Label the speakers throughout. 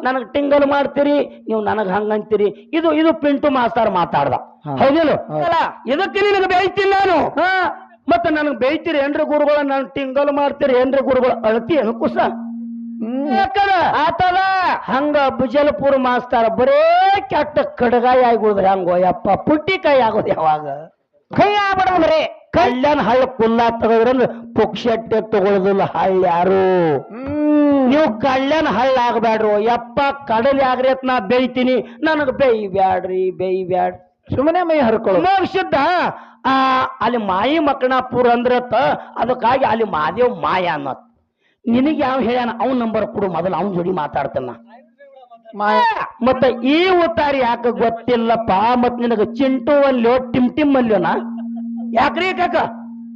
Speaker 1: ನನಗ್ ಟಿಂಗಲ್ ಮಾಡ್ತೀರಿ ನೀವು ನನಗ್ ಹಂಗಂತೀರಿ. ಇದು ಪಿಂಟು ಮಾಸ್ತರ್ ಮಾತಾಡ್ದ. ಹೌದಿಲ್ಲ? ಇದಕ್ಕೆ ನಿನಗೆ ಬೇಯ್ತೀನಿ ನಾನು. ಮತ್ತೆ ನನಗ್ ಬೇಯ್ತೀರಿ ಏನ್ರಿ ಗುರುಗಳ, ನಾನು ಟಿಂಗಲ್ ಮಾಡ್ತೀರಿ ಏನ್ರಿ ಗುರುಗಳ, ಅಳತಿ ಏನು ಕುಸ ಆತದ ಹಂಗ. ಬುಜಲ್ಪುರ್ ಮಾಸ್ತಾರ ಬರೇ ಕೆಟ್ಟ ಕಡಗಾಯಿ ಆಗೋದ್ರಿ. ಹಂಗೋ ಯಪ್ಪ ಪುಟ್ಟಿಕಾಯಿ ಆಗೋದು ಯಾವಾಗ ಕೈ ಆಗ್ಬಿಡ್ರಿ. ಕಲ್ಯಾಣ ಹಳ್ಳ ಕುಲ್ಲ ತಗೋದ್ರಂದ್ರ ಪುಕ್ಷಟ್ಟೆ ತಗೊಳ್ಳೋದಿಲ್ಲ ಹಳ್ಳ ಯಾರು. ನೀವು ಕಲ್ಯಾಣ ಹಳ್ಳ ಆಗಬ್ಯಾಡ್ರು ಯಪ್ಪ. ಕಡಲಿ ಆಗ್ರಿ ನಾ ಬೇಯ್ತೀನಿ, ನನಗ್ ಬೇಯ್ಬ್ಯಾಡ್ರಿ ಬೇಯ್ಬ್ಯಾಡ್ರಿ. ಸುಮ್ಮನೆ ಮೈ ಹರ್ಕೊಳ್ಳೋ ಮೋಕ್ಷದ ಅಲ್ಲಿ ಮಾಯಿ ಮಕ್ಕಣಾಪುರ ಅಂದ್ರತ್ತ. ಅದಕ್ಕಾಗಿ ಅಲ್ಲಿ ಮಾದೇವ್ ಮಾಯ ಅನ್ನತ್. ನಿನಗೆ ಯಾವ ಹೇಳ್ಯಾನ ಅವ್ನ ನಂಬರ್ ಕೊಡು ಮೊದಲು, ಅವ್ನ ಜೋಡಿ ಮಾತಾಡ್ತಾನ. ಮತ್ತೆ ಈ ಉತ್ತಾರಿ ಯಾಕ ಗೊತ್ತಿಲ್ಲಪ್ಪ. ಮತ್ ನಿನಗ ಚಿಂಟು ಅಲ್ಲೋ ಟಿಮ್ ಅಲ್ಲೋನಾ ಯಾಕ್ರಿ ಕಾಕ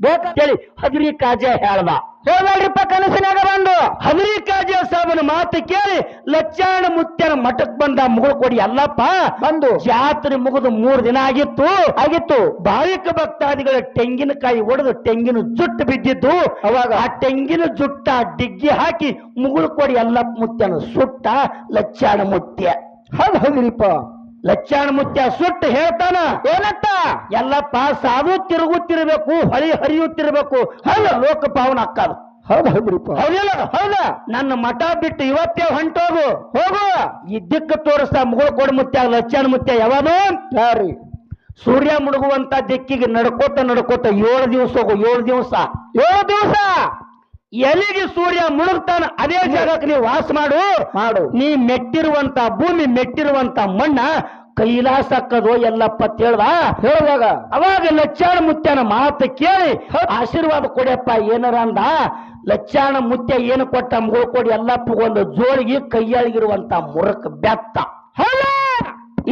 Speaker 1: ಬೇಕಂತೇಳಿ ಹಗರಿ ಕಾಜ ಹೇಳ್ದ. ಹೇಳ್ಬೇಡ್ರಿಪ್ಪ ಕನಸಿನಾಗ ಬಂದು. ಹಗರಿ ಕಾಜ ಸಾಬನ ಮಾತು ಕೇಳಿ ಲಚ್ಚಾಣ ಮುತ್ಯನ ಮಠಕ್ ಬಂದ ಮುಗುಳು ಕೊಡಿ ಎಲ್ಲಪ್ಪ ಬಂದು. ಜಾತ್ರೆ ಮುಗಿದು 3 ದಿನ ಆಗಿತ್ತು. ಭಾವಿಕ ಭಕ್ತಾದಿಗಳ ತೆಂಗಿನಕಾಯಿ ಒಡೆದು ತೆಂಗಿನ ಜುಟ್ಟು ಬಿದ್ದಿದ್ದು. ಅವಾಗ ಆ ತೆಂಗಿನ ಜುಟ್ಟ ಡಿಗ್ಗಿ ಹಾಕಿ ಮುಗುಳು ಕೊಡಿ ಎಲ್ಲಪ್ಪ ಮುತ್ಯನ ಸುಟ್ಟ ಲಚ್ಚಾಣ ಮುತ್ಯ. ಹೌದ್ರಿಪ್ಪ ಲಚ್ಚಾಣ ಮುತ್ಯ ಸುಟ್ಟು ಹೇಳ್ತಾನ ಏನಂತ, ಎಲ್ಲಪ್ಪ ಸಾಧು ತಿರುಗುತ್ತಿರ್ಬೇಕು, ಹೊಳಿ ಹರಿಯುತ್ತಿರ್ಬೇಕು, ಹೌದು ಲೋಕ ಪಾವನ ಅಕ್ಕದು. ಹೌದ್ರಿಪ್ಪ ಹೌದಿಲ್ಲ? ಹೌದಾ? ನನ್ನ ಮಠ ಬಿಟ್ಟು ಇವತ್ತೇ ಹೊಂಟೋಗು ಹೋಗು. ಇದ್ದಕ್ಕೆ ತೋರಿಸ್ತಾ ಮುಗುಳು ಕೊಡ ಮುತ್ಯ ಲಚ್ಚಾಣ ಮುತ್ಯ. ಯಾವಾಗ ಯಾರಿ ಸೂರ್ಯ ಮುಳುಗುವಂತ ದಿಕ್ಕಿಗೆ ನಡ್ಕೋತ 7 ದಿವಸ ಹೋಗು. 7 ದಿವಸ ಎಲ್ಲಿಗೆ ಸೂರ್ಯ ಮುಳುಗ್ತಾನ ಅದೇ ಜಾಗಕ್ಕೆ ನೀವು ವಾಸ ಮಾಡು. ನೀ ಮೆಟ್ಟಿರುವಂತ ಭೂಮಿ ಮೆಟ್ಟಿರುವಂತ ಮಣ್ಣ ಕೈಲಾಸ ಅಕ್ಕದು ಎಲ್ಲಪ್ಪ ಹೇಳುವಾಗ ಅವಾಗ ಲಚ್ಚಾಣ ಮುತ್ಯನ ಮಾತು ಕೇಳಿ ಆಶೀರ್ವಾದ ಕೊಡ್ಯಪ್ಪ ಏನಾರ ಅಂದ. ಲಚ್ಚಾಣ ಮುತ್ಯ ಏನು ಕೊಟ್ಟ ಮುಗುಳು ಕೊಡಿ ಎಲ್ಲಪ್ಪ ಒಂದು ಜೋಳಿಗೆ ಕೈಯಾಳಿಗಿರುವಂತ ಮುರಕ್ ಬೆತ್ತ.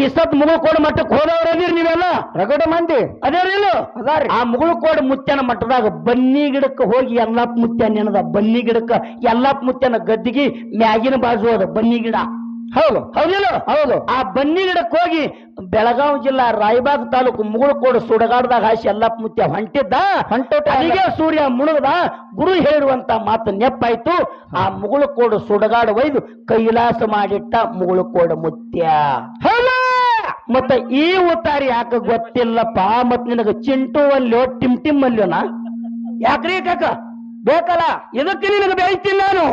Speaker 1: ಈ ಸತ್ ಮುಗುಳ್ಕೋಡು ಮಠಕ್ಕೆ ಹೋದವ್ರದಿರಿ ನೀವೆಲ್ಲ ರಗಡ ಮಂದಿ ಅದೇರಿಲ್ಲ ಅದಾರಿ. ಆ ಮುಗುಳ್ಕೋಡು ಮುತ್ಯನ ಮಠದಾಗ ಬನ್ನಿ ಗಿಡಕ್ಕೆ ಹೋಗಿ ಎಲ್ಲಪ್ಪ ಮುತ್ಯ ನೆನದ. ಬನ್ನಿ ಗಿಡಕ್ಕ ಎಲ್ಲಪ್ಪ ಮುತ್ಯನ ಗದ್ದಿಗೆ ಮ್ಯಾಗಿನ ಬಾಜು ಅದ ಬನ್ನಿ ಗಿಡ. ಹೌದಿಲ್ಲ? ಹೌದು. ಆ ಬನ್ನಿ ಗಿಡಕ್ಕೆ ಹೋಗಿ ಬೆಳಗಾವಿ ಜಿಲ್ಲಾ ರಾಯಬಾಗ್ ತಾಲೂಕು ಮುಗುಳ್ಕೋಡು ಸುಡಗಾಡದಾಗ ಹಾಸಿ ಎಲ್ಲಪ್ಪ ಮುತ್ಯ ಹೊಂಟೋಟ ಅಲ್ಲಿಗೆ ಸೂರ್ಯ ಮುಳುಗದ. ಗುರು ಹೇಳಿರುವಂತ ಮಾತು ನೆಪ್ಪಾಯ್ತು. ಆ ಮುಗುಳ್ಕೋಡು ಸುಡಗಾಡು ಒಯ್ದು ಕೈಲಾಸ ಮಾಡಿಟ್ಟ ಮುಗುಳ್ಕೋಡು ಮುತ್ಯ. ಮತ್ತೆ ಈ ಉತ್ತಾರಿ ಯಾಕ ಗೊತ್ತಿಲ್ಲಪ್ಪ. ಮತ್ ನಿನಗ ಚಿಂಟು ಅಲ್ಲೋ ಟಿಮ್ ಅಲ್ಲೋನಾ ಯಾಕ್ರಿ ಕಾಕ ಬೇಕಲ್ಲ. ಇದಕ್ಕೆ ನಿನಗೆ ಬೇಯ್ತೀನಿ ನಾನು.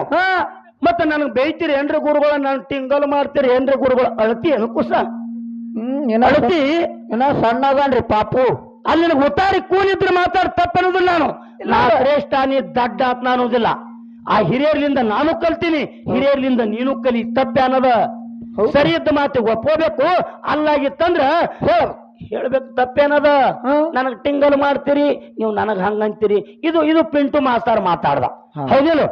Speaker 1: ಮತ್ತೆ ನನಗ್ ಬೇಯ್ತೀರಿ ಏನ್ರಿ ಗುರುಗಳ, ನಾನು ಟಿಂಗಲ್ ಮಾಡ್ತೀರಿ ಏನ್ರಿ ಗುರುಗಳ, ಅಳತಿ ಏನು ಕುಸ ಅಳತಿ ಏನ ಸಣ್ಣ ಅದನ್ರಿ ಪಾಪು. ಅಲ್ಲಿ ನನಗೆ ಉತ್ತಾರಿ ಕೂಲಿದ್ರೆ ಮಾತಾಡ್ ತಪ್ಪನ್ನೋದಿಲ್ಲ. ನಾ ಶ್ರೇಷ್ಠ ನೀ ದಡ್ಡ ಅಂತ ಅನ್ನೋದಿಲ್ಲ. ಆ ಹಿರಿಯರ್ಲಿಂದ ನಾನು ಕಲ್ತೀನಿ, ಹಿರಿಯರ್ಲಿಂದ ನೀನು ಕಲಿ. ತಪ್ಪೆ ಅನ್ನೋದ ಸರಿ ಇದ್ದ ಮಾತಿಗೆ ಒಪ್ಕೋಬೇಕು. ಅಲ್ಲಾಗಿತ್ತಂದ್ರ ಹೇಳ್ಬೇಕು ತಪ್ಪೇನದ. ನನಗ್ ಟಿಂಗಲ್ ಮಾಡ್ತೀರಿ ನೀವು ನನಗ್ ಹಂಗಂತೀರಿ. ಇದು ಪಿಂಟು ಮಾಸ್ತರ್ ಮಾತಾಡ್ದ. ಹೌದಿಲ್ಲ?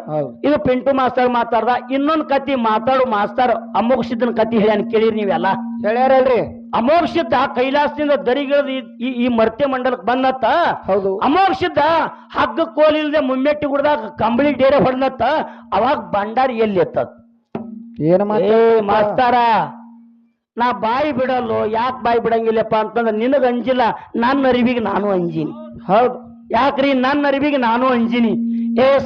Speaker 1: ಇದು ಪಿಂಟು ಮಾಸ್ತರ್ ಮಾತಾಡ್ದ. ಇನ್ನೊಂದ್ ಕತಿ ಮಾತಾಡು ಮಾಸ್ತರ್ ಅಮೋಘ ಸಿದ್ದನ ಕತಿ ಹೇಳ್ಯಾನ ಕೇಳಿರಿ ನೀವೆಲ್ಲ. ಹೇಳ್ಯಾರಲ್ರಿ? ಅಮೋಘ ಸಿದ್ಧ ಕೈಲಾಸದಿಂದ ದರಿಗಿಳಿದು ಈ ಮರ್ತ್ಯ ಮಂಡಲಕ್ಕೆ ಬಂದತ್ತ. ಹೌದು. ಅಮೋಘ ಸಿದ್ಧ ಹಗ್ಗ ಕೋಲಿಲ್ದೆ ಮುಮ್ಮೆಟ್ಟಿ ಗುಡ್ದಾಗ ಕಂಬಳಿ ಡೇರೆ ಹೊಡೆದತ್ತ. ಅವಾಗ ಭಂಡಾರಿ ಎಲ್ಲಿ ಎತ್ತದ ಏನ ಮಾಸ್ತಾರ ನಾ ಬಾಯಿ ಬಿಡಲ್ಲೋ. ಯಾಕೆ ಬಾಯಿ ಬಿಡಂಗಿಲ್ಲಪ್ಪ ಅಂತಂದ್ರೆ ನಿನಗ ಅಂಜಿಲ್ಲ, ನನ್ನ ಅರಿವಿಗೆ ನಾನು ಅಂಜಿನಿ. ಹೌದು. ಯಾಕ್ರಿ ನನ್ನ ಅರಿವಿಗೆ ನಾನು ಅಂಜಿನಿ.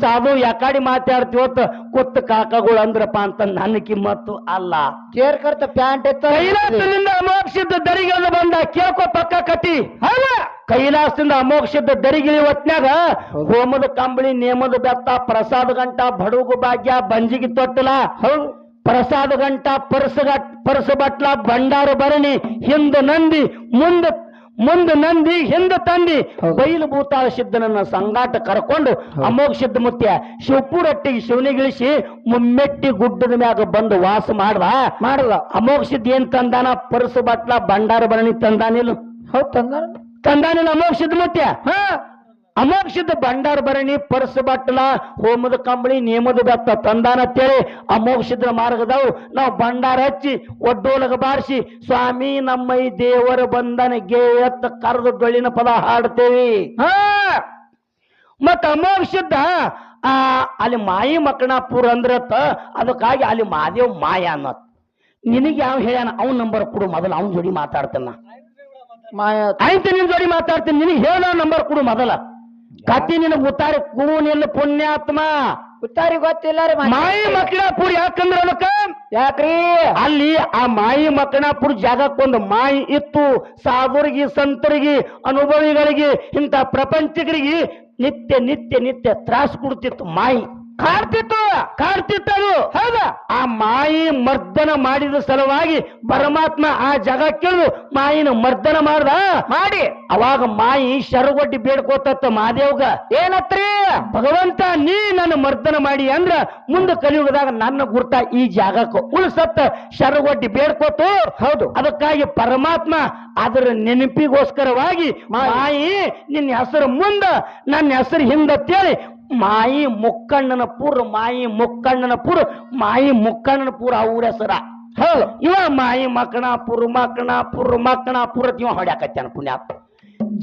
Speaker 1: ಸಾಧು ಯಾಕಾಡಿ ಮಾತಾಡ್ತೀವತ್ತ ಕೊತ್ತ ಕಾಕಗಳು ಅಂದ್ರಪ್ಪ ಅಂತ ನನ್ನ ಕಿಮ್ಮತ್ತು ಅಲ್ಲ. ಕೇರ್ಕರ್ತ ಪ್ಯಾಂಟ್ ಕೈಲಾಸದಿಂದ ಅಮೋಕ್ಷದ ದರಿಗಿಳಿದು ಬಂದ ಕೇಳ್ಕೊ ಪಕ್ಕ ಕತಿ. ಅಲ್ಲ ಕೈಲಾಸದಿಂದ ಅಮೋಕ್ಷದ ದರಿಗಿಳಿ ಹೊತ್ನ್ಯಾಗ ಹೋಮದ ಕಂಬಳಿ ನೇಮದ ಬೆತ್ತ ಪ್ರಸಾದ ಗಂಟ ಬಡುಗು ಭಾಗ್ಯ ಬಂಜಿಗೆ ತೊಟ್ಟಲ. ಹೌದು. ಪ್ರಸಾದ ಗಂಟ ಪರಸ ಬಟ್ಲ ಭಂಡಾರ ಭರಣಿ ಹಿಂದ ನಂದಿ ಮುಂದೆ ನಂದಿ ಹಿಂದ ತಂದಿ ಬೈಲು ಭೂತಾಳ ಸಿದ್ದನನ್ನ ಸಂಗಾಟ ಕರ್ಕೊಂಡು ಅಮೋಘ ಸಿದ್ಧ ಮುತ್ಯ ಶಿವಪುರಟ್ಟಿಗೆ ಶಿವನಿಗಿಳಿಸಿ ಮುಮ್ಮೆಟ್ಟಿ ಗುಡ್ಡದ ಮ್ಯಾಗ ಬಂದು ವಾಸ ಮಾಡ್ದ. ಅಮೋಘ ಸಿದ್ಧ ಏನ್ ತಂದಾನ? ಪರಸ ಬಟ್ಲ ಭಂಡಾರ ಭರಣಿ ತಂದಾನಿಲ್ಲ? ಹೌದು ತಂದಾನಿಲ್ಲ ಅಮೋಘ ಸಿದ್ಧ ಮುತ್ಯ. ಅಮೋಘ ಸಿದ್ಧ ಭಂಡಾರ ಭರಣಿ ಪರಸ ಬಟ್ಲ ಹೋಮದ ಕಂಬಳಿ ನೇಮದ ಬೆತ್ತ ತಂದಾನತ್ತೇಳಿ ಅಮೋಘ ಸಿದ್ಧರ ಮಾರ್ಗದವು ನಾವು ಭಂಡಾರ ಹಚ್ಚಿ ಒಡ್ಡೋಲಗ ಬಾರಿಸಿ ಸ್ವಾಮಿ ನಮ್ಮ ಈ ದೇವರ ಬಂಧನ ಗೇಯತ್ತ ಕರೆದು ಡೊಳ್ಳಿನ ಪದ ಹಾಡ್ತೇವಿ. ಮತ್ತ ಅಮೋಘ ಸಿದ್ಧ ಅಲ್ಲಿ ಮಾಯಿ ಮಕ್ಕಣಾಪುರ ಅಂದ್ರತ್ತ. ಅದಕ್ಕಾಗಿ ಅಲ್ಲಿ ಮಾದೇವ್ ಮಾಯ ಅನ್ನತ್. ನಿನಗೆ ಯಾವ ಹೇಳ್ಯಾನ ಅವ್ನ ನಂಬರ್ ಕೊಡು ಮೊದಲು, ಅವ್ನ ಜೋಡಿ ಮಾತಾಡ್ತಾನ. ಆಯ್ತು ನಿನ್ ಜೋಡಿ ಮಾತಾಡ್ತೀನಿ. ನಿನಗೆ ಹೇಳ ನಂಬರ್ ಕೊಡು ಮೊದಲ. ಕತ್ತಿ ನಿನಗೆ ಉತ್ತಾರಿ ಕೂನಿಲ್ಲ ಪುಣ್ಯಾತ್ಮ. ಉತ್ತಾರಿ ಗೊತ್ತಿಲ್ಲ ರೀ ಮಾಯಿ ಮಕ್ಕಳಾಪುರ. ಯಾಕಂದ್ರೆ ಅದಕ್ಕ ಯಾಕ್ರಿ ಅಲ್ಲಿ ಆ ಮಾಯಿ ಮಕ್ಕಣಾಪುರ ಜಾಗಕ್ಕೊಂದು ಮಾಯಿ ಇತ್ತು. ಸಾಧುರಿಗೆ, ಸಂತರಿಗೆ, ಅನುಭವಿಗಳಿಗೆ, ಇಂಥ ಪ್ರಪಂಚಿಗರಿಗೆ ನಿತ್ಯ ನಿತ್ಯ ನಿತ್ಯ ತ್ರಾಸ ಕೊಡ್ತಿತ್ತು. ಮಾಯಿ ಕಾಡ್ತಿತ್ತದು. ಹೌದಾ? ಆ ಮಾಯಿ ಮರ್ದನ ಮಾಡಿದ ಸಲುವಾಗಿ ಪರಮಾತ್ಮ ಆ ಜಗಕ್ಕಿಳಿದು ಮಾಯಿನ ಮರ್ದನ ಮಾಡಿ ಅವಾಗ ಮಾಯಿ ಶರಗೊಡ್ಡಿ ಬೇಡ್ಕೋತತ್ತ ಮಹಾದೇವ್ಗ. ಏನತ್ರಿ? ಭಗವಂತ ನೀ ನನ್ನ ಮರ್ದನ ಮಾಡಿ ಅಂದ್ರ ಮುಂದೆ ಕಲಿಯುಗದಾಗ ನನ್ನ ಗುರ್ತ ಈ ಜಾಗಕ್ಕೆ ಉಳಿಸತ್ತ ಶರಗೊಡ್ಡಿ ಬೇಡ್ಕೋತು. ಹೌದು. ಅದಕ್ಕಾಗಿ ಪರಮಾತ್ಮ ಅದರ ನೆನಪಿಗೋಸ್ಕರವಾಗಿ ಮಾಯಿ ನಿನ್ನ ಹೆಸರು ಮುಂದ ನನ್ನ ಹೆಸರು ಹಿಂದತ್ತೇಳಿ ಮಾಯಿ ಮುಕ್ಕಣ್ಣನಪುರ, ಮಾಯಿ ಮುಕ್ಕಣ್ಣನಪುರ, ಮಾಯಿ ಮುಕ್ಕಣ್ಣನಪುರ ಅವ್ರ ಹೆಸರ. ಹೌದು. ಇವ ಮಾಯಿ ಮಕ್ಕಣಾಪುರ ಮಕ್ಕಣಾಪುರ ಮಕ್ಕಣಾಪುರ ಇವ ಹೊಡ್ಯಾಕತ್ಯಾನ ಪುಣ್ಯಾತ್ಮ.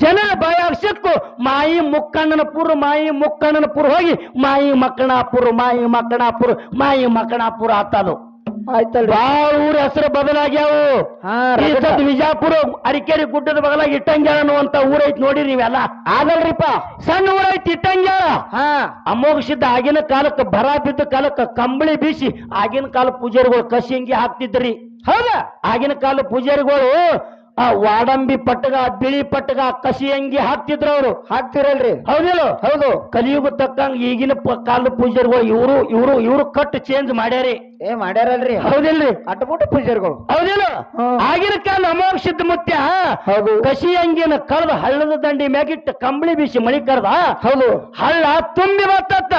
Speaker 1: ಜನ ಬಾಯಾಗ ಸಿಕ್ಕು ಮಾಯಿ ಮುಕ್ಕಣ್ಣನಪುರ, ಮಾಯಿ ಮುಕ್ಕಣ್ಣನಪುರ ಹೋಗಿ ಮಾಯಿ ಮಕ್ಕಣಾಪುರ, ಮಾಯಿ ಮಕ್ಕಣಾಪುರ, ಮಾಯಿ ಮಕ್ಕಣಾಪುರ ಆತದು. ಆಯ್ತಲ್ರಿ. ಬಾಳ ಊರ ಹೆಸರು ಬದಲಾಗ್ಯಾವು. ವಿಜಾಪುರ ಅರಿಕೇರಿ ಗುಡ್ಡದ ಬದಲಾಗಿ ಇಟ್ಟಂಗ್ಯಾಳ ಅನ್ನುವಂತ ಊರ ಐತಿ ನೋಡಿರಿ ನೀವೆಲ್ಲ. ಆಗಲ್ರಿಪ್ಪ, ಸಣ್ಣ ಊರ ಐತಿ ಇಟ್ಟಂಗ್ಯಾಳ. ಅಮೋಘಸಿದ್ದ ಆಗಿನ ಕಾಲಕ್ಕೆ ಬರ ಬಿದ್ದ ಕಾಲಕ್ಕೆ ಕಂಬಳಿ ಬೀಸಿ ಆಗಿನ ಕಾಲ ಪೂಜಾರಿಗಳು ಕಸಿಂಗಿ ಹಾಕ್ತಿದ್ರಿ. ಹೌದಾ? ಆಗಿನ ಕಾಲ ಪೂಜಾರಿಗಳು ಆ ವಾಡಂಬಿ ಪಟ್ಟಗ, ಬಿಳಿ ಪಟ್ಟಗ, ಕಸಿ ಅಂಗಿ ಹಾಕ್ತಿದ್ರು. ಅವರು ಹಾಕ್ತಿರಲ್ರಿ? ಹೌದಿಲ್ಲ? ಹೌದು. ಕಲಿಯುಗ ತಕ್ಕಂಗ ಈಗಿನ ಕಾಲದ ಪೂಜಾರಿಗಳು ಇವರು ಕಟ್ ಚೇಂಜ್ ಮಾಡ್ಯಾರಿ. ಮಾಡ್ಯಾರಲ್ರಿ? ಹೌದಿಲ್ರಿ? ಅಟ್ಟಪುಟ್ಟ ಪೂಜಾರಿಗಳು. ಹೌದಿಲ್ಲ? ಆಗಿನ ಕಾಲ ಅಮೋಘ ಸಿದ್ಧ ಮುತ್ಯ ಕಸಿ ಅಂಗಿನ ಕಳೆದ ಹಳ್ಳದ ದಂಡಿ ಮ್ಯಾಗಿಟ್ಟು ಕಂಬಳಿ ಬೀಸಿ ಮಳಿ ಕರೆದ. ಹೌದು. ಹಳ್ಳ ತುಂಬಿ ಬರ್ತತ್ತ.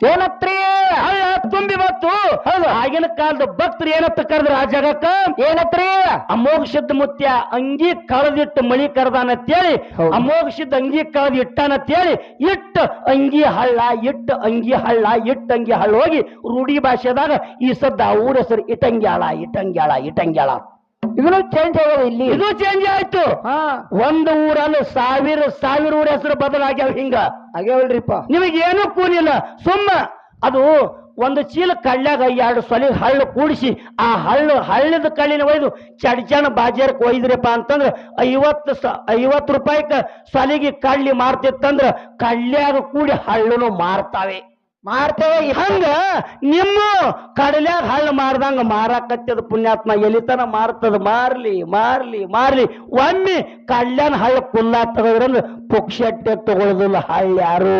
Speaker 1: ಏನತ್ರಿ? ಹಳ್ಳ ತುಂಬಿ ಬತ್ತು. ಹೌದು. ಆಗಿನ ಕಾಲದ ಭಕ್ತರು ಏನತ್ತ ಕರೆದ್ರ ಆ ಜಗಕ್ಕ? ಏನತ್ರಿ? ಅಮೋಘ ಸಿದ್ಧ ಮುತ್ಯ ಅಂಗಿ ಕಳೆದಿಟ್ಟು ಮಳಿ ಕರೆದಾನಂತೇಳಿ ಅಮೋಘ ಸಿದ್ಧ ಅಂಗಿ ಕಳೆದು ಇಟ್ಟಾನಂತೇಳಿ ಇಟ್ಟ ಅಂಗಿ ಹಳ್ಳ, ಇಟ್ಟ ಅಂಗಿ ಹಳ್ಳ, ಇಟ್ಟ ಅಂಗಿ ಹಳ್ಳ ಹೋಗಿ ರೂಢಿ ಭಾಷೆದಾಗ ಈ ಸದ್ದ ಊರ ಹೆಸರು ಇಟಂಗ್ಯಾಳ, ಇಟಂಗ್ಯಾಳ, ಇಟಂಗ್ಯಾಳ. ಇದನ್ನು ಚೇಂಜ್ ಆಗೋದು. ಇಲ್ಲಿ ಇದು ಚೇಂಜ್ ಆಯ್ತು. ಒಂದು ಊರಲ್ಲಿ ಸಾವಿರ ಊರ ಹೆಸರು ಬದಲಾಗ್ಯಾವ. ಹಿಂಗ ಆಗ್ಯಾವಲ್ರಿಪ್ಪ. ನಿಮಗೇನು ಕೂಲಿಲ್ಲ. ಸುಮ್ಮ ಅದು ಒಂದು ಚೀಲ ಕಳ್ಳ್ಯಾಗ 2 ಸೊಲಿ ಹಳ್ಳು ಕೂಡಿಸಿ ಆ ಹಳ್ಳದ ಕಳ್ಳಿನ ಒಯ್ದು ಚಡ್ಚಣ ಬಾಜಾರಕ್ಕೆ ಒಯ್ದ್ರಪ್ಪ ಅಂತಂದ್ರ 50 ರೂಪಾಯಿಕ ಸೊಲಿಗೆ ಕಳ್ಳಿ ಮಾರ್ತಿತ್ತಂದ್ರ ಕಳ್ಳ್ಯಾಗ ಕೂಡಿ ಹಳ್ಳನು ಮಾರ್ತೇವೆ. ಹಂಗ ನಿಮ್ಮ ಕಡಲ್ಯಾಗ ಹಳ್ಳ ಮಾರ್ದಂಗ ಮಾರಾಕತ್ತದ ಪುಣ್ಯಾತ್ಮ. ಎಲಿತನ ಮಾರ್ತದ. ಮಾರ್ಲಿ ಮಾರ್ಲಿ ಮಾರ್ಲಿ. ಒಮ್ಮೆ ಕಳ್ಳ್ಯಾನ ಹಳ್ಳ ಕುಲ್ಲ ತಗೋದ್ರಂದ್ರ ಪುಕ್ಷಟ್ಟೆ ತಗೊಳ್ದಿಲ್ಲ ಹಳ್ಳ ಯಾರು.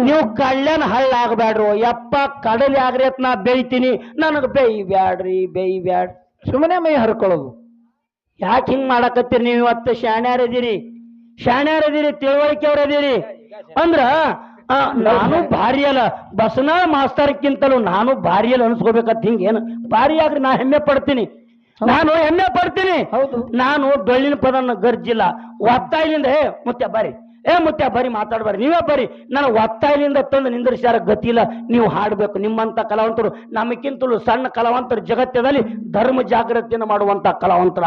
Speaker 1: ನೀವು ಕಳ್ಳ್ಯಾನ ಹಳ್ಳ ಆಗಬ್ಯಾಡ್ರು. ಯಪ್ಪ ಕಡಲಿ ಆಗ್ರಿ ನಾ ಬೇಯ್ತೀನಿ, ನನಗೆ ಬೇಯ್ಬ್ಯಾಡ್ರಿ, ಬೇಯ್ಬ್ಯಾಡ್. ಸುಮ್ಮನೆ ಮೈ ಹರ್ಕೊಳ್ಳೋದು. ಯಾಕೆ ಹಿಂಗ್ ಮಾಡಕತ್ತೀರಿ ನೀವು? ಇವತ್ತು ಶಾಣ್ಯಾರದಿರಿ, ತಿಳುವಳಿಕೆ ಅವ್ರದಿರಿ ಅಂದ್ರ ನಾನು ಭಾರಿ ಅಲ್ಲ, ಬಸನಾ ಮಾಸ್ತರ್ಕ್ಕಿಂತಲೂ ನಾನು ಭಾರಿ ಅಲ್ಲ ಅನ್ಸ್ಕೋಬೇಕಂತ. ಹಿಂಗೇನು ಭಾರಿ ಆಗ್ರಿ ನಾ ಹೆಮ್ಮೆ ಪಡ್ತೀನಿ. ನಾನು ಹೆಮ್ಮೆ ಪಡ್ತೀನಿ. ಹೌದು. ನಾನು ಡೊಳ್ಳಿನ ಪದನ ಗರ್ಜಿಲ್ಲ. ಒತ್ತಾಯಿಲಿಂದ ಮುತ್ಯ ಬರ್ರಿ, ಮುತ್ಯ ಬರ್ರಿ ಮಾತಾಡ್ಬಾರಿ, ನೀವೇ ಬರ್ರಿ, ನಾನು ಒತ್ತಾಯಿಲಿಂದ ತಂದು ನಿಂದ್ರಿಸ್ಯಾರ ಗತಿ ಇಲ್ಲ. ನೀವು ಹಾಡ್ಬೇಕು. ನಿಮ್ಮಂತ ಕಲಾವಂತರು ನಮಗಿಂತಲೂ ಸಣ್ಣ ಕಲಾವಂತರು ಜಗತ್ತದಲ್ಲಿ ಧರ್ಮ ಜಾಗೃತಿಯನ್ನು ಮಾಡುವಂತ ಕಲಾವಂತರು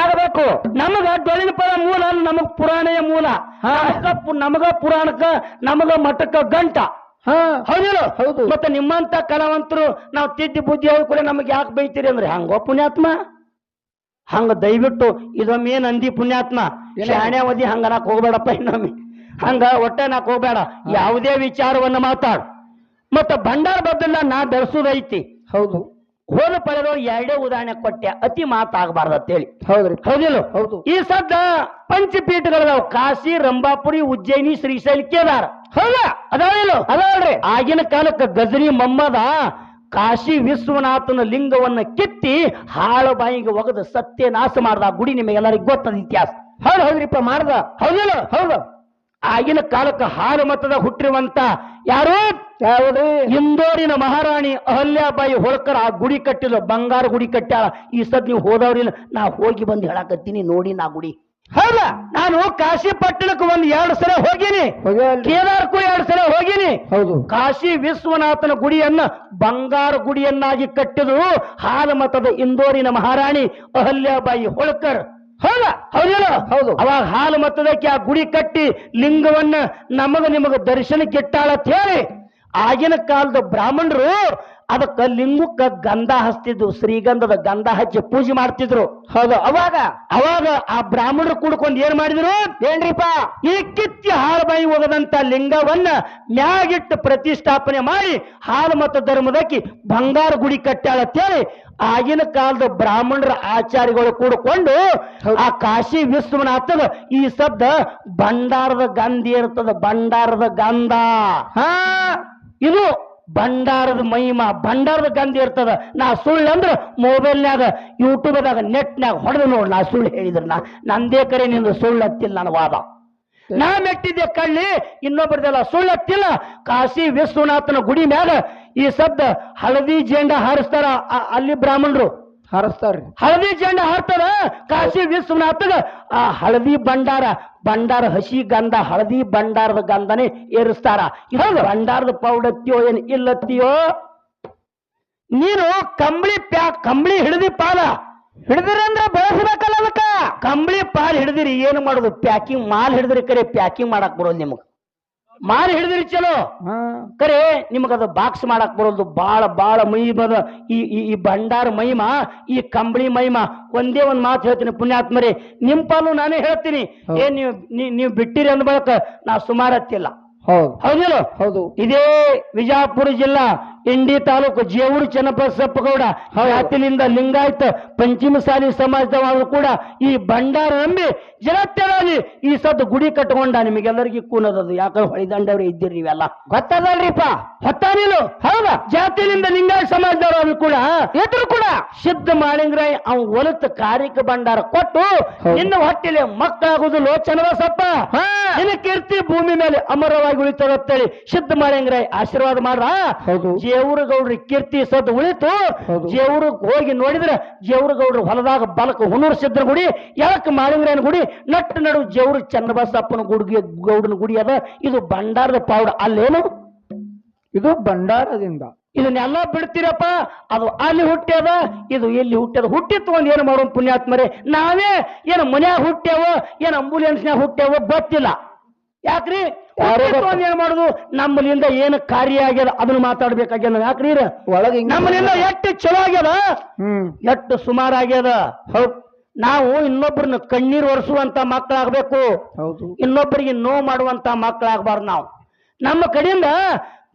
Speaker 1: ಆಗಬೇಕು. ನಮಗ ಡೊಳ್ಳಿನ ಪದ ಮೂಲ, ನಮಗ್ ಪುರಾಣೆಯ ಮೂಲ. ನಮಗ ಪುರಾಣಕ್ಕ, ನಮಗ ಮಠಕ್ಕ ಗಂಟ. ಹೌದಿಲ್ಲ? ಹೌದು. ಮತ್ತೆ ನಿಮ್ಮಂತ ಕಲಾವಂತರು ನಾವು ತಿದ್ದಿ ಬುದ್ಧಿ ಹೋಗಿ ಕೂಡ ನಮಗೆ ಯಾಕೆ ಬೈತೀರಿ ಅಂದ್ರೆ ಹಂಗೋ ಪುಣ್ಯಾತ್ಮ. ಹಂಗ ದಯವಿಟ್ಟು ಇದೊಮ್ಮೇನ್ ಅಂದಿ ಪುಣ್ಯಾತ್ಮ, ಶಾಣ್ಯಾವಧಿ ಹಂಗ ನಾಕ್ ಹೋಗ್ಬೇಡಪ್ಪ. ಇನ್ನೊಮ್ಮೆ ಹಂಗ ಒಟ್ಟೆ ನಾಕ್ ಹೋಗ್ಬೇಡ. ಯಾವುದೇ ವಿಚಾರವನ್ನ ಮಾತಾಡ್. ಮತ್ತ ಭಂಡಾರ ಬದ್ದಲ್ಲ ನಾ ಬೆಳೆಸೋದೈತಿ. ಹೌದು. ಹೋದ ಪಡೆದವ್ರು 2 ಉದಾಹರಣೆ ಕೊಟ್ಟೆ, ಅತಿ ಮಾತಾಗಬಾರ್ದು ಅಂತೇಳಿ. ಹೌದ್ರಿ? ಹೌದಿಲ್ಲ? ಹೌದು. ಈ ಸದ್ದ ಪಂಚಪೀಠಗಳದಾವ. ಕಾಶಿ, ರಂಭಾಪುರಿ, ಉಜ್ಜಯಿನಿ, ಶ್ರೀಶೈಲ, ಕೇದಾರ. ಹೌದಾ? ಅದಾವಿಲ್ಲ? ಅದಾವಲ್ರಿ. ಆಗಿನ ಕಾಲಕ್ಕೆ ಗಜನಿ ಮಮ್ಮದ ಕಾಶಿ ವಿಶ್ವನಾಥನ ಲಿಂಗವನ್ನ ಕಿತ್ತಿ ಹಾಳು ಬಾಯಿಗೆ ಒಗದ ಸತ್ಯ ನಾಶ ಮಾಡ್ದ. ಗುಡಿ ನಿಮಗೆಲ್ಲರಿಗೂ ಗೊತ್ತದ ಇತಿಹಾಸ. ಹೌದ್ರಿಪ್ಪ, ಮಾಡ್ದ. ಹೌದಿಲ್ಲ? ಹೌದು. ಆಗಿನ ಕಾಲಕ್ಕೆ ಹಾಲು ಮತದ ಹುಟ್ಟಿರುವಂತ ಯಾರು? ಯಾವುದು? ಇಂದೋರಿನ ಮಹಾರಾಣಿ ಅಹಲ್ಯಾಬಾಯಿ ಹೋಳ್ಕರ್ ಆ ಗುಡಿ ಕಟ್ಟಿಲ್ಲ, ಬಂಗಾರ ಗುಡಿ ಕಟ್ಟ್ಯಾಳ. ಈ ಸದ್ ನೀವು ಹೋದವ್ರಿಲ್ಲ, ನಾ ಹೋಗಿ ಬಂದು ಹೇಳಕತ್ತೀನಿ ನೋಡಿ ನಾ ಗುಡಿ. ಹೌದಾ? ನಾನು ಕಾಶಿ ಪಟ್ಟಣಕ್ಕೆ 2 ಸಲ ಹೋಗಿನಿ, ಕೇದಾರಕ್ಕೂ 2 ಸಲ ಹೋಗಿನಿ. ಹೌದು. ಕಾಶಿ ವಿಶ್ವನಾಥನ ಗುಡಿಯನ್ನ ಬಂಗಾರ ಗುಡಿಯನ್ನಾಗಿ ಕಟ್ಟಿದ್ರು ಹಾಲು ಮತದ ಇಂದೋರಿನ ಮಹಾರಾಣಿ ಅಹಲ್ಯಾಬಾಯಿ ಹೋಳ್ಕರ್. ಹೌದಾ? ಹೌದಿಲ್ಲ? ಹೌದು. ಅವಾಗ ಹಾಲು ಮತದಕ್ಕೆ ಆ ಗುಡಿ ಕಟ್ಟಿ ಲಿಂಗವನ್ನ ನಿಮಗ ದರ್ಶನಕ್ಕೆ ಇಟ್ಟಾಳಂತ ಹೇಳಿ ಆಗಿನ ಕಾಲದ ಬ್ರಾಹ್ಮಣರು ಅದಕ್ಕ ಲಿಂಗಕ್ಕ ಗಂಧ ಹಚ್ತಿದ್ರು, ಶ್ರೀಗಂಧದ ಗಂಧ ಹಚ್ಚಿ ಪೂಜೆ ಮಾಡ್ತಿದ್ರು.
Speaker 2: ಹೌದು. ಅವಾಗ
Speaker 1: ಅವಾಗ ಆ ಬ್ರಾಹ್ಮಣರು ಕೂಡ್ಕೊಂಡು ಏನ್ ಮಾಡಿದ್ರು
Speaker 2: ಏನ್ರಿಪ್ಪ,
Speaker 1: ಈ ಕಿತ್ತಿ ಹಾಲು ಬಾಯಿ ಹೋಗದಂತ ಲಿಂಗವನ್ನ ಮ್ಯಾಗಿಟ್ಟು ಪ್ರತಿಷ್ಠಾಪನೆ ಮಾಡಿ ಹಾಲು ಮತ ಧರ್ಮದಕ್ಕೆ ಬಂಗಾರ ಗುಡಿ ಕಟ್ಟಾಳತ್ತೇಳಿ ಆಗಿನ ಕಾಲದ ಬ್ರಾಹ್ಮಣರ ಆಚಾರ್ಯಗಳು ಕೂಡಿಕೊಂಡು ಆ ಕಾಶಿ ವಿಶ್ವನಾಥದ ಈ ಶಬ್ದ ಭಂಡಾರದ ಗಂಧ ಇರ್ತದ, ಭಂಡಾರದ ಗಂಧ. ಇದು ಭಂಡಾರದ ಮಹಿಮಾ, ಭಂಡಾರದ ಗಂಧ ಇರ್ತದ. ನಾ ಸುಳ್ಳು ಅಂದ್ರ ಮೊಬೈಲ್ನಾಗ ಯೂಟ್ಯೂಬ್ದಾಗ ನೆಟ್ನಾಗ ಹೊಡೆದು ನೋಡ್, ನಾ ಸುಳ್ಳು ಹೇಳಿದ್ರ ನಂದೇ ಕರೆ ನಿಂದು ಸುಳ್ಳು ಹತ್ತಿಲ್ಲ ನನ್ನ ವಾದ. ನಾ ಮೆಟ್ಟಿದ್ದೆ ಕಳ್ಳಿ, ಇನ್ನೊಬ್ಬರದೆಲ್ಲ ಸುಳ್ಳು ಹತ್ತಿಲ್ಲ. ಕಾಶಿ ವಿಶ್ವನಾಥನ ಗುಡಿ ಮ್ಯಾಗ ಈ ಶಬ್ದ ಹಳದಿ ಜೆಂಡ ಹಾರಿಸ್ತಾರ ಅಲ್ಲಿ ಬ್ರಾಹ್ಮಣರು
Speaker 2: ಹಾರಿಸ್ತಾರ್ರಿ.
Speaker 1: ಹಳದಿ ಜೆಂಡ ಹಾರ್ತಾರ ಕಾಶಿ ವಿಶ್ವನಾಥಗ. ಆ ಹಳದಿ ಭಂಡಾರ ಹಸಿ ಗಂಧ, ಹಳದಿ ಭಂಡಾರದ ಗಂಧನೇ ಏರಿಸ್ತಾರ. ಇದು ಭಂಡಾರದ ಪೌಡತ್ತಿಯೋ ಏನ್ ಇಲ್ಲತ್ತಿಯೋ, ನೀನು ಕಂಬಳಿ ಹಿಡಿದಿ ಪಾಲ ಹಿಡಿದಿರಂದ್ರ ಬಳಸಬೇಕಲ್ಲ. ಅದಕ್ಕ ಕಂಬಳಿ ಪಾಲ್ ಹಿಡಿದಿರಿ ಏನು ಮಾಡುದು, ಪ್ಯಾಕಿಂಗ್ ಮಾಲ್ ಹಿಡಿದ್ರಿ ಕರೆ ಪ್ಯಾಕಿಂಗ್ ಮಾಡಕ್ ಬರೋದು ನಿಮಗ್. ಮಾಲ್ ಹಿಡಿದ್ರಿ ಚಲೋ ಕರೆ ನಿಮಗದು ಬಾಕ್ಸ್ ಮಾಡಕ್ ಬರೋದು. ಬಾಳ ಮಹಿಮದ ಈ ಭಂಡಾರ ಮಹಿಮಾ, ಈ ಕಂಬಳಿ ಮಹಿಮಾ. ಒಂದೇ ಒಂದ್ ಮಾತು ಹೇಳ್ತೀನಿ ಪುಣ್ಯಾತ್ಮರಿ, ನಿಮ್ ಪಾಲು ನಾನೇ ಹೇಳ್ತೀನಿ. ಏನ್ ನೀವು ಬಿಟ್ಟಿರಿ ಅಂದ ಬಳಕ ನಾ ಸುಮಾರು ಹತ್ತಿಲ್ಲ. ಹೌದಿಲ್ಲ?
Speaker 2: ಹೌದು.
Speaker 1: ಇದೇ ವಿಜಯಪುರ ಜಿಲ್ಲಾ ಇಂಡಿ ತಾಲೂಕು ಜೇವೂರು ಚನ್ನಬಸಪ್ಪಗೌಡ ಜಾತಿಲಿಂದ ಲಿಂಗಾಯತ ಪಂಚಮಸಾಲಿ ಸಮಾಜದವರು ಕೂಡ ಈ ಭಂಡಾರ ನಂಬಿ ಜಗತ್ತಲ್ಲಿ ಈ ಸದ್ದು ಗುಡಿ ಕಟ್ಕೊಂಡ. ನಿಮಗೆಲ್ಲರಿಗೂ ಕೂನದದು, ಯಾಕಂದ್ರೆ ಹೊಳಿದಂಡವ್ರೆ ಇದ್ದೀರಿ ನೀವೆಲ್ಲ, ಗೊತ್ತದಲ್ರಿಪ್ಪ? ಹೊತ್ತಾನಿಲ್ಲ? ಹೌದಾ? ಜಾತಿಲಿಂದ ಲಿಂಗಾಯತ ಸಮಾಜದವರು ಕೂಡ ಎದುರು ಕೂಡ ಸಿದ್ಧ ಮಾಳಿಂಗರಾಯ್ ಅವ್ ಹೊಲತ ಕಾರಿಕ ಭಂಡಾರ ಕೊಟ್ಟು ನಿನ್ನ ಹೊಟ್ಟೆಲೆ ಮಕ್ಕಳಾಗುದಿಲ್ಲ ಚನ್ನಬಸಪ್ಪ, ನಿನ್ನ ಕೀರ್ತಿ ಭೂಮಿ ಮೇಲೆ ಅಮರವಾಗಿ ಉಳಿತದಂತೇಳಿ ಸಿದ್ಧ ಮಾಳಿಂಗರಾಯ್ ಆಶೀರ್ವಾದ ಮಾಡ್ರ. ಜೇವೂರುಗೌಡ್ರಿ ಕೀರ್ತಿ ಸದ್ದು ಉಳಿತು. ಜೇವೂರಿಗೆ ಹೋಗಿ ನೋಡಿದ್ರೆ ಜೇವೂರುಗೌಡ್ರ ಹೊಲದಾಗ ಬಲಕ ಹುನೂರು ಸಿದ್ಧನ ಗುಡಿ, ಎಳಕ್ ಮಾಳಿಂಗರಾಯನ ಗುಡಿ, ನಟ್ಟು ನಡು ಜೇವೂರು ಚನ್ನಬಸಪ್ಪನ ಗೌಡನ ಗುಡಿ ಅದ. ಇದು ಭಂಡಾರದ ಪಾವಡ ಅಲ್ಲೇನು?
Speaker 2: ಇದು ಭಂಡಾರದಿಂದ.
Speaker 1: ಇದನ್ನೆಲ್ಲ ಬಿಡ್ತೀರಪ್ಪ, ಅದು ಅಲ್ಲಿ ಹುಟ್ಟ್ಯದ, ಇದು ಎಲ್ಲಿ ಹುಟ್ಟ್ಯದ. ಹುಟ್ಟಿತ್ತು ಒಂದ್ ಏನು ಮಾಡೋಣ ಪುಣ್ಯಾತ್ಮರೇ, ನಾವೇ ಏನು ಮನ್ಯಾಗ ಹುಟ್ಟ್ಯಾವೋ ಏನು ಅಂಬುಲೆನ್ಸ್ನ್ಯಾಗ ಹುಟ್ಟ್ಯಾವೋ ಗೊತ್ತಿಲ್ಲ. ಯಾಕ್ರಿ? ಏನ್ ಮಾಡುದು, ನಮ್ಮಲಿಂದ ಏನು ಕಾರ್ಯ ಆಗ್ಯದ ಅದನ್ನ ಮಾತಾಡ್ಬೇಕಾಗ್ಯದ. ಯಾಕ್ರಿ
Speaker 2: ಒಳಗೆ
Speaker 1: ನಮ್ಮಲಿಂದ ಎಷ್ಟು ಚಲೋ ಆಗ್ಯದ, ಎಷ್ಟು ಸುಮಾರು ಆಗ್ಯದ. ಹೌದು, ನಾವು ಇನ್ನೊಬ್ಬರನ್ನ ಕಣ್ಣೀರು ಒರೆಸುವಂತ ಮಕ್ಕಳಾಗಬೇಕು, ಇನ್ನೊಬ್ಬರಿಗೆ ನೋವು ಮಾಡುವಂತ ಮಕ್ಕಳಾಗಬಾರ್ದು. ನಾವು ನಮ್ಮ ಕಡೆಯಿಂದ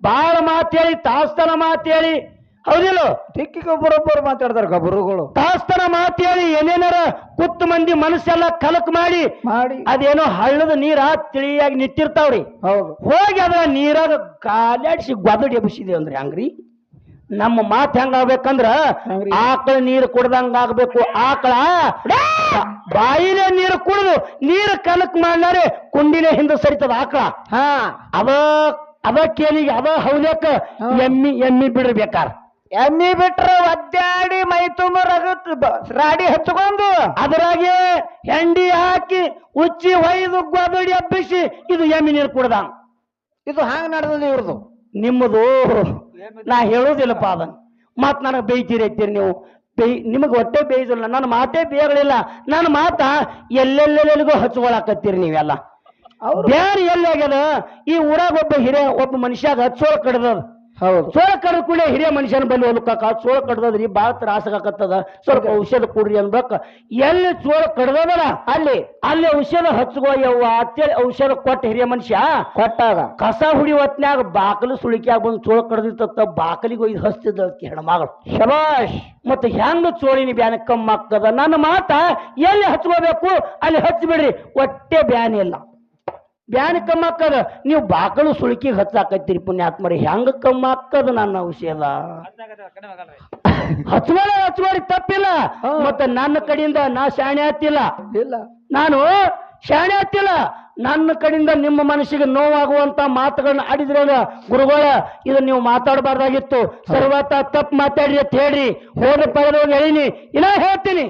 Speaker 1: ಬಾಳ ಮಾತೇಳಿ ತಾಸ್ತನ ಮಾತೇಳಿ, ಹೌದಿಲ್ಲ?
Speaker 2: ದಿಕ್ಕಿಗೆ ಒಬ್ಬರೊಬ್ಬರು ಮಾತಾಡ್ತಾರ ಗಬರುಗಳು.
Speaker 1: ತಾಸ್ತನ ಮಾತೇಳಿ ಏನೇನಾರ ಕುತ್ತು ಮಂದಿ ಮನಸ್ಸೆಲ್ಲ ಕಲಕ್ ಮಾಡಿ ಅದೇನೋ ಹಳ್ಳದ ನೀರ ತಿಳಿಯಾಗಿ ನಿಂತಿರ್ತಾವ್ರಿ. ಹೋಗಿ ಅದ ನೀರಾಗ ಕಾಲಾಡಿಸಿ ಗೊದಡಿ ಎಬ್ಬಿಸಿದೆ ಅಂದ್ರೆ ಹಂಗ್ರಿ. ನಮ್ಮ ಮಾತು ಹೆಂಗಾಗ್ಬೇಕಂದ್ರ ಆಕಳ ನೀರು ಕುಡ್ದಂಗ ಆಗ್ಬೇಕು. ಆಕಳ ಬಾಯಿಲೆ ನೀರು ಕುಡಿದು ನೀರು ಕಲಕ್ ಮಾಡ್ಲಾರೆ ಕುಂಡಿನೇ ಹಿಂದೆ ಸರಿತದ ಆಕಳ. ಅದ ಕೇಳಿಗೆ ಅದ ಹೌದಕ್ಕ ಎಮ್ಮಿ ಬಿಡ್ಬೇಕಾರ್.
Speaker 2: ಎಮ್ಮಿ ಬಿಟ್ರ ಒದ್ದಾಡಿ ಮೈ ತುಂಬ ರಾಡಿ ಹಚ್ಕೊಂಡು
Speaker 1: ಅದರಾಗೆ ಹೆಂಡಿ ಹಾಕಿ ಉಚ್ಚಿ ಹೊಯ್ದು ಗೊದಡಿ ಹಬ್ಬಿಸಿ ಇದು ಎಮ್ಮಿ ನೀರು ಕುಡ್ದ.
Speaker 2: ಇದು ಹಂಗ ನಡೆದ ಇವ್ರದು.
Speaker 1: ನಿಮ್ಮದು ನಾ ಹೇಳೋದಿಲ್ಲಪ್ಪ ಅದನ್ನ. ಮತ್ ನನಗೆ ಬೇಯ್ತೀರಿ ನೀವು. ನಿಮಗೆ ಹೊಟ್ಟೆ ಬೇಯ್ದಿಲ್ಲ, ನನ್ನ ಮಾತೇ ಬೇಯಗಳಿಲ್ಲ. ನನ್ನ ಮಾತ ಎಲ್ಲೆಲ್ಲೆಲ್ಲಿಗೂ ಹಚ್ಕೊಳಕತ್ತೀರಿ ನೀವೆಲ್ಲ. ಬ್ಯಾರ ಎಲ್ಲಿ ಆಗ್ಯದ, ಈ ಊರಾಗ ಒಬ್ಬ ಮನುಷ್ಯಾಗ ಸೋಳ ಕಡ್ದದ. ಸೋಳ ಕಡ್ದ ಕೂಡ ಹಿರಿಯ ಮನುಷ್ಯನ ಬಲ್ಲಿ ಹೊಲಕ್ಕ ಸೋಳ ಕಡ್ದದ್ರಿ ಬಾಳ ತ್ರಾಸಾಗತ್ತದ, ಸ್ವಲ್ಪ ಔಷಧ ಕೊಡ್ರಿ ಅನ್ಬೇಕ. ಎಲ್ಲಿ ಸೋಳ ಕಡ್ದದಲ್ಲ ಅಲ್ಲಿ ಔಷಧ ಹಚ್ಕೋಯವ್ವ ಅಂತೇಳಿ ಔಷಧ ಕೊಟ್ಟ ಹಿರಿಯ ಮನುಷ್ಯ ಕೊಟ್ಟಾಗ ಕಸ ಹುಡಿ ಹೊತ್ನ್ಯಾಗ ಬಾಕಲು ಸುಳಿಕ್ಯಾಗ ಬಂದು ಸೋಳ ಕಡ್ದಿತ್ತ ಬಾಕಲಿಗೆ ಒಯ್ದು ಹಚ್ತಿದ್ದ ಹೆಣ್ಮಗಳು. ಶಬಾಷ್! ಮತ್ತೆ ಹೆಂಗ ಚೋಳಿನಿ ಬ್ಯಾನ ಕಮ್ಮ ಆಗ್ತದ. ನನ್ನ ಮಾತ ಎಲ್ಲಿ ಹಚ್ಕೋಬೇಕು ಅಲ್ಲಿ ಹಚ್ಚಿಬಿಡ್ರಿ, ಒಟ್ಟೆ ಬ್ಯಾನ್ ಇಲ್ಲ. ಬ್ಯಾನ್ ಕಮ್ಮ ಹಾಕದ, ನೀವು ಬಾಕಲು ಸುಳುಕಿಗೆ ಹಚ್ಚಾಕತ್ತೀರಿ ಪುಣ್ಯಾತ್ಮರಿ. ಹೆಂಗ ಕಮ್ಮ ಹಾಕದ ನನ್ನ ಔಷಧ? ಹಚ್ಬೇಡಿ ತಪ್ಪಿಲ್ಲ. ಮತ್ತೆ ನನ್ನ ಕಡೆಯಿಂದ ನಾ ಶಾಣೆ ಹತ್ತಿಲ್ಲ, ನಾನು ಶಾಣೆ ಹತ್ತಿಲ್ಲ. ನನ್ನ ಕಡೆಯಿಂದ ನಿಮ್ಮ ಮನಸ್ಸಿಗೆ ನೋವಾಗುವಂತ ಮಾತುಗಳನ್ನ ಆಡಿದ್ರೆ ಗುರುಗಳ ಇದು ನೀವು ಮಾತಾಡಬಾರ್ದಾಗಿತ್ತು. ಸರ್ವತ ತಪ್ಪು ಮಾತಾಡ್ರಿ ಅಂತ ಹೇಳ್ರಿ. ಹೋದ ಪಡೆದೋಗಿ ಹೇಳಿನಿ, ಇನ್ನ ಹೇಳ್ತೀನಿ.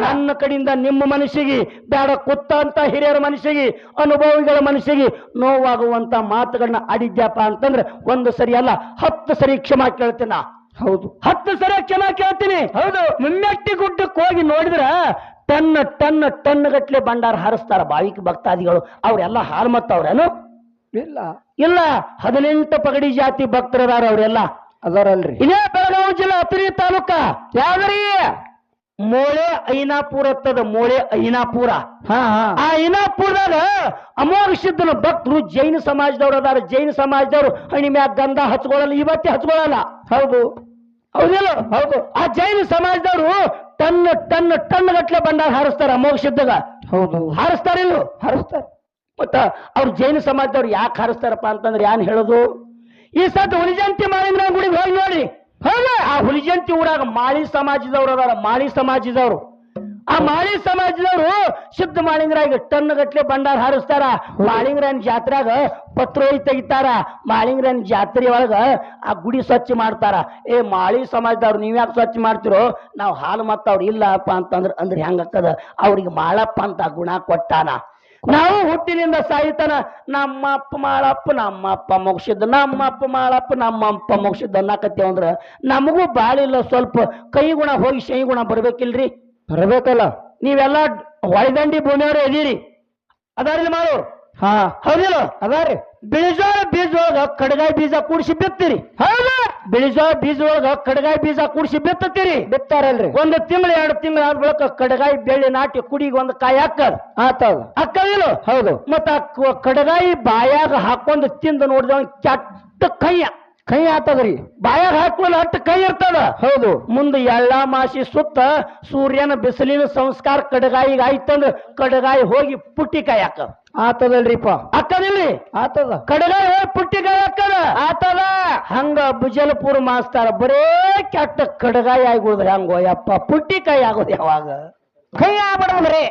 Speaker 1: ನನ್ನ ಕಡೆಯಿಂದ ನಿಮ್ಮ ಮನಸ್ಸಿಗೆ ಬೇಡ ಕುತ್ತ ಅಂತ ಹಿರಿಯರ ಮನಸ್ಸಿಗೆ ಅನುಭವಿಗಳ ಮನಸ್ಸಿಗೆ ನೋವಾಗುವಂತ ಮಾತುಗಳನ್ನ ಆಡಿದ್ಯಪ್ಪ ಅಂತಂದ್ರೆ ಒಂದು ಸರಿ ಅಲ್ಲ 10 ಸರಿ ಕ್ಷಮಾ ಕೇಳ್ತೀನ. ಹೌದು, 10 ಸರಿ ಕ್ಷಮಾ ಕೇಳ್ತೀನಿ. ಹೌದು, ಮುಮ್ಮೆಟ್ಟಿ ಗುಡ್ಡಕ್ಕೆ ಹೋಗಿ ನೋಡಿದ್ರ ಟನ್ ಗಟ್ಲೆ ಭಂಡಾರ ಹಾರಿಸ್ತಾರ ಭಾವಿಕ ಭಕ್ತಾದಿಗಳು. ಅವ್ರೆಲ್ಲ ಹಾಲು ಮತ್ತವ್ರೇನು ಇಲ್ಲ 18 ಪಗಡಿ ಜಾತಿ ಭಕ್ತರದಾರ. ಅವರೆಲ್ಲ
Speaker 2: ಅದಾರಲ್ರಿ
Speaker 1: ಇದೇ ಬೆಳಗಾವಿ ಜಿಲ್ಲಾ ಹತ್ತರಿ ತಾಲೂಕ
Speaker 2: ಯಾವ್ದ್ರಿ
Speaker 1: ಮೋಳೆ ಐನಾಪುರ ಅಂತದ ಮೋಳೆ ಐನಾಪುರ
Speaker 2: ಹಾ ಹಾ
Speaker 1: ಆ ಐನಾಪುರದಾಗ ಅಮೋಘ ಸಿದ್ಧನ ಭಕ್ತರು ಜೈನ ಸಮಾಜದವ್ರು ಅದಾರ ಜೈನ ಸಮಾಜದವ್ರು ಹಣಿ ಮ್ಯಾಗ ಗಂಧ ಹಚ್ಕೊಳ್ಳಲ್ಲ ಇವತ್ತೇ ಹಚ್ಕೊಳ್ಳಲ್ಲ
Speaker 2: ಹೌದು
Speaker 1: ಹೌದಿಲ್ಲ ಹೌದು ಆ ಜೈನ ಸಮಾಜದವರು ಟನ್ ಗಟ್ಲೆ ಬಂಡಾರ ಹಾರಿಸ್ತಾರ ಅಮೋಘ ಸಿದ್ಧಗ
Speaker 2: ಹೌದು
Speaker 1: ಹಾರಿಸ್ತಾರಿಲ್ಲ
Speaker 2: ಹರಿಸ್ತಾರ
Speaker 1: ಮತ್ತ ಅವ್ರು ಜೈನ ಸಮಾಜದವ್ರು ಯಾಕೆ ಹಾರಿಸ್ತಾರಪ್ಪ ಅಂತಂದ್ರೆ ಏನ್ ಹೇಳೋದು ಈ ಸತ್ ಹುಲಿಜಂತಿ ಮಾಳಿಂಗ್ರ ಗುಡಿಗೆ ಹೋಗಿ ನೋಡಿ ಹೌದಾ ಆ ಹುಲಿಜಂತಿ ಊರಾಗ ಮಾಳಿ ಸಮಾಜದವ್ರು ಅದಾರ ಮಾಳಿ ಸಮಾಜದವ್ರು ಆ ಮಾಳಿ ಸಮಾಜದವರು ಸಿದ್ಧ ಮಾಳಿಂಗರಾಗ ಟನ್ ಗಟ್ಲೆ ಬಂಡಾರ ಹಾರಿಸ್ತಾರ ಮಾಳಿಂಗರನ್ ಜಾತ್ರೆಗ ಪತ್ರೋಳಿ ತೆಗಿತಾರ ಮಾಳಿಂಗರನ್ ಜಾತ್ರೆ ಒಳಗ ಆ ಗುಡಿ ಸ್ವಚ್ಛ ಮಾಡ್ತಾರ ಏ ಮಾಳಿ ಸಮಾಜದವ್ರು ನೀವ್ ಯಾಕೆ ಸ್ವಚ್ಛ ಮಾಡ್ತಿರೋ ನಾವು ಹಾಲು ಮತ್ತವ್ರು ಇಲ್ಲಪ್ಪ ಅಂದ್ರೆ ಹೆಂಗಕ್ಕದ ಅವ್ರಿಗೆ ಮಾಳಪ್ಪ ಅಂತ ಗುಣ ಕೊಟ್ಟಾನ ನಾವು ಹುಟ್ಟಿನಿಂದ ಸಾಯಿತನ ನಮ್ಮಪ್ಪ ಮಾಳಪ್ಪ ನಮ್ಮಪ್ಪ ಮುಗಿಸಿದ್ದ ನಮ್ಮಪ್ಪ ಮಾಳಪ್ಪ ನಮ್ಮಪ್ಪ ಮುಗಿಸಿದ್ದ ಅನ್ನಕತ್ತೇವ ಅಂದ್ರ ನಮಗೂ ಬಾಳಿಲ್ಲ ಸ್ವಲ್ಪ ಕೈ ಗುಣ ಹೋಗಿ ಶೈ ಗುಣ ಬರ್ಬೇಕಿಲ್ರಿ
Speaker 2: ಬರಬೇಕಲ್ಲ
Speaker 1: ನೀವೆಲ್ಲ ಹೊಳೆದಂಡಿ ಭೂಮಿಯವರು ಇದೀರಿ ಅದಾರಿಲ್ಲ ಮಾಡೋರು
Speaker 2: ಹಾ
Speaker 1: ಹೌದಿಲ್ಲ
Speaker 2: ಅದಾರಿ
Speaker 1: ಬಿಳಿಜೋಳ ಬೀಜ ಒಳಗ ಕಡಗಾಯಿ ಬೀಜ ಕೂಡಿಸಿ ಬಿತ್ತೀರಿ ಹೌದಾ ಬಿಳಿಜೋಳ ಬೀಜ ಒಳಗ ಕಡಗಾಯಿ ಬೀಜ ಕೂಡಿಸಿ ಬಿತ್ತತ್ತೀರಿ
Speaker 2: ಬಿತ್ತಾರಲ್ರಿ
Speaker 1: ಒಂದು ತಿಂಗಳು 2 ತಿಂಗಳು ಆದ ಬಳಿಕ ಕಡಗಾಯಿ ಬೆಳ್ಳಿ ನಾಟಿ ಕುಡಿಗೆ ಒಂದು ಕಾಯಿ ಹಾಕದ
Speaker 2: ಆತದ
Speaker 1: ಅಕ್ಕದಿಲ್ಲ
Speaker 2: ಹೌದು
Speaker 1: ಮತ್ತ ಕಡಗಾಯಿ ಬಾಯಾಗ ಹಾಕೊಂಡು ತಿಂದು ನೋಡಿದವ ಕೆಟ್ಟ ಕೈ
Speaker 2: ಆತದ್ರಿ
Speaker 1: ಬಾಯಾಗ ಹಾಕೊಂಡು ಹಟ್ಟು ಕೈ ಇರ್ತದ
Speaker 2: ಹೌದು
Speaker 1: ಮುಂದೆ ಎಳ್ಳ ಮಾಸಿ ಸುತ್ತ ಸೂರ್ಯನ ಬಿಸಿಲಿನ ಸಂಸ್ಕಾರ ಕಡಗಾಯಿಗೆ ಆಯ್ತಂದ್ರ ಕಡಗಾಯಿ ಹೋಗಿ ಪುಟ್ಟಿಕಾಯಿ ಹಾಕದ
Speaker 2: ಆತದಲ್ರಿಪ್ಪ
Speaker 1: ಹಾಕದಿಲ್ರಿ
Speaker 2: ಆತದ
Speaker 1: ಕಡಗಾಯಿ ಹೋಗಿ ಪುಟ್ಟಿಕಾಯಿ ಹಾಕದ
Speaker 2: ಆತದ
Speaker 1: ಹಂಗ ಭುಜಲಪುರ ಮಾಸ್ತಾರ ಬರೇ ಕೆಟ್ಟ ಕಡಗಾಯಿ ಆಗಿ ಉಳಿದ್ರೆ ಹಂಗೋ ಯಪ್ಪ ಪುಟ್ಟಿಕಾಯಿ ಆಗೋದು ಯಾವಾಗ
Speaker 2: ಕೈ ಆಗ್ಬಿಡದ್ರಿ